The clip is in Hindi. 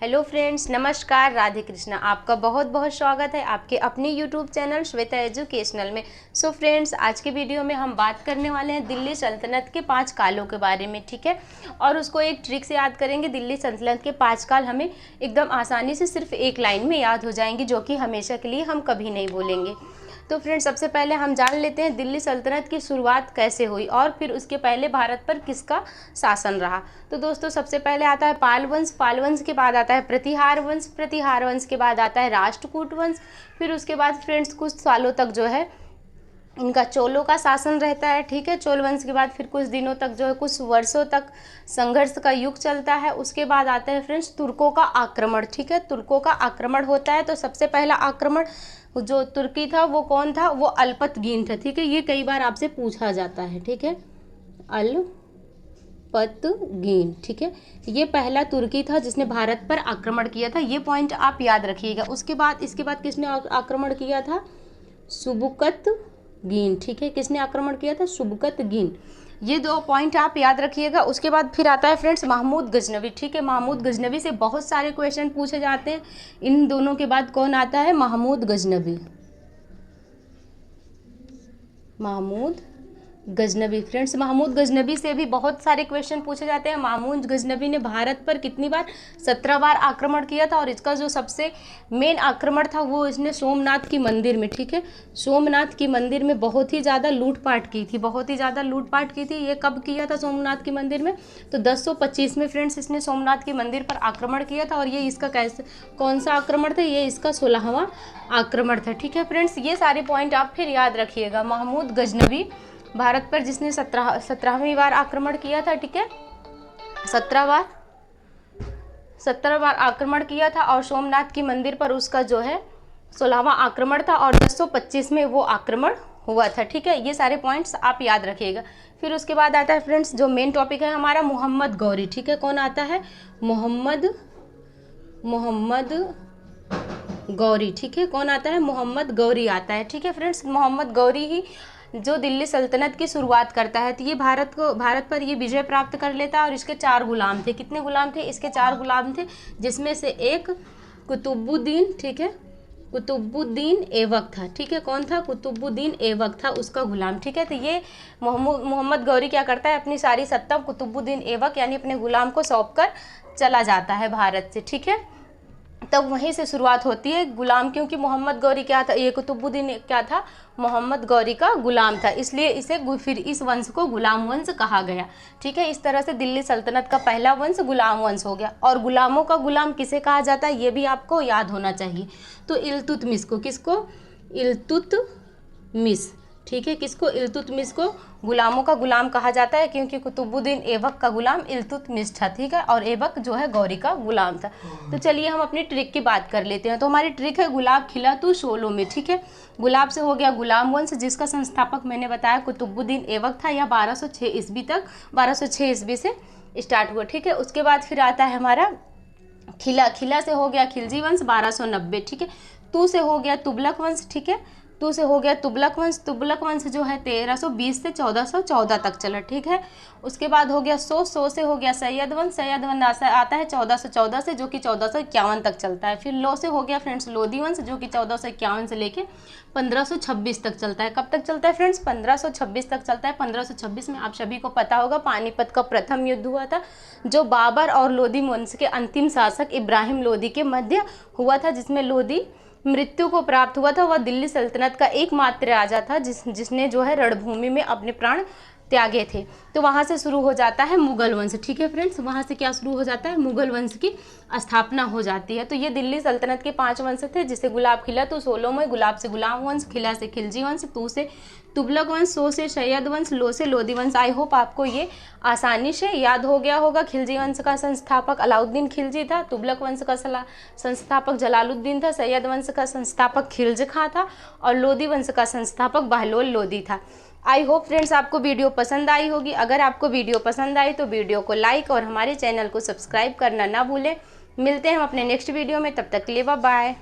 हेलो फ्रेंड्स, नमस्कार, राधे कृष्णा। आपका बहुत बहुत स्वागत है आपके अपने यूट्यूब चैनल श्वेता एजुकेशनल में। सो फ्रेंड्स, आज के वीडियो में हम बात करने वाले हैं दिल्ली सल्तनत के 5 कालों के बारे में, ठीक है। और उसको एक ट्रिक से याद करेंगे। दिल्ली सल्तनत के 5 काल हमें एकदम आसानी से सिर्फ एक लाइन में याद हो जाएंगे, जो कि हमेशा के लिए हम कभी नहीं भूलेंगे। तो फ्रेंड्स, सबसे पहले हम जान लेते हैं दिल्ली सल्तनत की शुरुआत कैसे हुई और फिर उसके पहले भारत पर किसका शासन रहा। तो दोस्तों, सबसे पहले आता है पाल वंश, पाल वंश के बाद आता है प्रतिहार वंश, प्रतिहार वंश के बाद आता है राष्ट्रकूट वंश। फिर उसके बाद फ्रेंड्स कुछ सालों तक जो है इनका चोलों का शासन रहता है, ठीक है। चोल वंश के बाद फिर कुछ दिनों तक जो है, कुछ वर्षों तक संघर्ष का युग चलता है। उसके बाद आता है फ्रेंड्स तुर्कों का आक्रमण, ठीक है। तुर्कों का आक्रमण होता है। तो सबसे पहला आक्रमण जो तुर्की था वो कौन था? वो अल्पतगीन था, ठीक है। ये कई बार आपसे पूछा जाता है, ठीक है। अल्पतगीन, ठीक है। ये पहला तुर्की था जिसने भारत पर आक्रमण किया था। ये पॉइंट आप याद रखिएगा। उसके बाद इसके बाद किसने आक्रमण किया था? सुबुकतगीन, ठीक है। किसने आक्रमण किया था? सुबुकतगीन। ये 2 पॉइंट आप याद रखिएगा। उसके बाद फिर आता है फ्रेंड्स महमूद गजनवी, ठीक है। महमूद गजनवी से बहुत सारे क्वेश्चन पूछे जाते हैं। इन दोनों के बाद कौन आता है? महमूद गजनवी। महमूद गजनवी फ्रेंड्स, महमूद गजनवी से भी बहुत सारे क्वेश्चन पूछे जाते हैं। महमूद गजनवी ने भारत पर कितनी बार? 17 बार आक्रमण किया था। और इसका जो सबसे मेन आक्रमण था वो इसने सोमनाथ की मंदिर में, ठीक है। सोमनाथ की मंदिर में बहुत ही ज़्यादा लूटपाट की थी, बहुत ही ज़्यादा लूटपाट की थी। ये कब किया था सोमनाथ की मंदिर में? तो 1025 में फ्रेंड्स इसने सोमनाथ की मंदिर पर आक्रमण किया था। और ये इसका कौन सा आक्रमण था? ये इसका 16वां आक्रमण था, ठीक है फ्रेंड्स। ये सारे पॉइंट आप फिर याद रखिएगा। महमूद गजनवी भारत पर जिसने 17वीं बार आक्रमण किया था, ठीक है। 17 बार आक्रमण किया था। और सोमनाथ की मंदिर पर उसका जो है 16वां आक्रमण था। और 1025 में वो आक्रमण हुआ था, ठीक है। ये सारे पॉइंट्स आप याद रखिएगा। फिर उसके बाद आता है फ्रेंड्स जो मेन टॉपिक है हमारा, मोहम्मद गौरी, ठीक है। कौन आता है? मोहम्मद गौरी, ठीक है। कौन आता है? मोहम्मद गौरी आता है, ठीक है फ्रेंड्स। मोहम्मद गौरी ही जो दिल्ली सल्तनत की शुरुआत करता है। तो ये भारत पर ये विजय प्राप्त कर लेता है। और इसके 4 गुलाम थे। कितने गुलाम थे? इसके 4 गुलाम थे, जिसमें से एक कुतुबुद्दीन, ठीक है। कुतुबुद्दीन ऐबक था, ठीक है। कौन था? कुतुबुद्दीन ऐबक था उसका गुलाम, ठीक है। तो ये मोहम्मद गौरी क्या करता है? अपनी सारी सत्ता कुतुबुद्दीन ऐबक यानी अपने गुलाम को सौंप कर चला जाता है भारत से, ठीक है। तब वहीं से शुरुआत होती है गुलाम, क्योंकि मोहम्मद गौरी क्या था? ये कुतुबुद्दीन क्या था? मोहम्मद गौरी का गुलाम था, इसलिए इसे फिर इस वंश को गुलाम वंश कहा गया, ठीक है। इस तरह से दिल्ली सल्तनत का पहला वंश गुलाम वंश हो गया। और गुलामों का गुलाम किसे कहा जाता है? ये भी आपको याद होना चाहिए। तो इल्तुतमिश को, किसको? इल्तुतमिश, ठीक है। किसको? इल्तुतमिश को गुलामों का गुलाम कहा जाता है, क्योंकि कुतुबुद्दीन ऐबक का गुलाम इल्तुतमिश था, ठीक है। और ऐबक जो है गौरी का गुलाम था। तो चलिए हम अपनी ट्रिक की बात कर लेते हैं। तो हमारी ट्रिक है गुलाब खिला तू शोलों में, ठीक है। गुलाब से हो गया गुलाम वंश, जिसका संस्थापक मैंने बताया कुतुबुद्दीन ऐबक था। यह 1206 ईस्वी तक 1206 ईस्वी से स्टार्ट हुआ, ठीक है। उसके बाद फिर आता है हमारा खिला, खिला से हो गया खिलजी वंश 1290, ठीक है। तू से हो गया तुगलक वंश, ठीक है। तू से हो गया तुगलक वंश। तुगलक वंश जो है 1320 से 1414 तक चला, ठीक है। उसके बाद हो गया सो से हो गया सैयद वंश। सैयद वंश आता है 1414 से, जो कि 1451 तक चलता है। फिर लो से हो गया फ्रेंड्स लोधी वंश, जो कि 1451 से लेके 1526 तक चलता है। कब तक चलता है फ्रेंड्स? 1526 तक चलता है। 1526 में आप सभी को पता होगा पानीपत का प्रथम युद्ध हुआ था, जो बाबर और लोधी वंश के अंतिम शासक इब्राहिम लोधी के मध्य हुआ था, जिसमें लोधी मृत्यु को प्राप्त हुआ था। वह दिल्ली सल्तनत का एकमात्र राजा था जिसने जो है रणभूमि में अपने प्राण त्यागे थे। तो वहाँ से शुरू हो जाता है मुगल वंश, ठीक है फ्रेंड्स। वहाँ से क्या शुरू हो जाता है? मुगल वंश की स्थापना हो जाती है। तो ये दिल्ली सल्तनत के 5 वंश थे, जिसे गुलाब खिला तो सोलो में, गुलाब से गुलाम वंश, खिला से खिलजी वंश, तू से तुगलक वंश, सो से सैयद वंश, लो से लोधी वंश। आई होप आपको ये आसानी से याद हो गया होगा। खिलजी वंश का संस्थापक अलाउद्दीन खिलजी था। तुगलक वंश का संस्थापक जलालुद्दीन था। सैयद वंश का संस्थापक खिलज खां था। और लोधी वंश का संस्थापक बहलोल लोधी था। आई होप फ्रेंड्स आपको वीडियो पसंद आई होगी। अगर आपको वीडियो पसंद आई तो वीडियो को लाइक और हमारे चैनल को सब्सक्राइब करना ना भूलें। मिलते हैं हम अपने नेक्स्ट वीडियो में, तब तक के लिए बाय बाय।